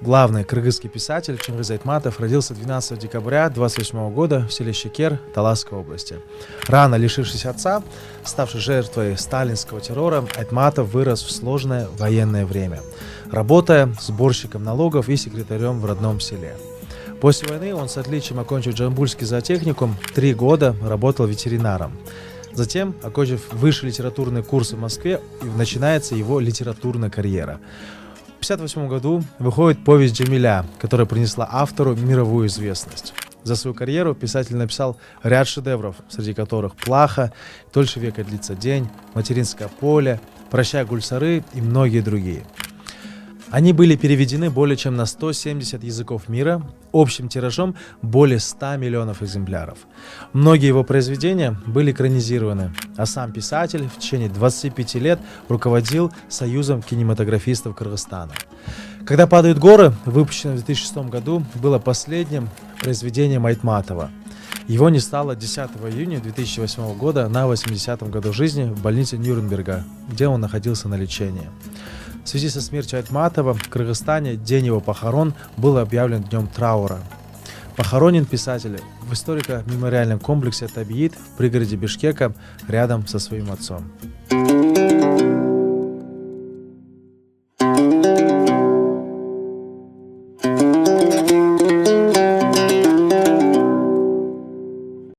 Главный кыргызский писатель Чингиз Айтматов родился 12 декабря 1928 года в селе Щекер Таласской области. Рано лишившись отца, ставший жертвой сталинского террора, Айтматов вырос в сложное военное время, работая сборщиком налогов и секретарем в родном селе. После войны он с отличием, окончив Джамбульский зоотехникум, 3 года работал ветеринаром. Затем, окончив высшие литературные курсы в Москве, начинается его литературная карьера. В 1958 году выходит повесть «Джамиля», которая принесла автору мировую известность. За свою карьеру писатель написал ряд шедевров, среди которых «Плаха», «Дольше века длится день», «Материнское поле», «Прощай, Гульсары» и многие другие. Они были переведены более чем на 170 языков мира, общим тиражом более 100 миллионов экземпляров. Многие его произведения были экранизированы, а сам писатель в течение 25 лет руководил Союзом кинематографистов Кыргызстана. «Когда падают горы», выпущенное в 2006 году, было последним произведением Айтматова. Его не стало 10 июня 2008 года на 80-м году жизни в больнице Нюрнберга, где он находился на лечении. В связи со смертью Айтматова в Кыргызстане день его похорон был объявлен днем траура. Похоронен писатель в историко-мемориальном комплексе Табиит в пригороде Бишкека рядом со своим отцом.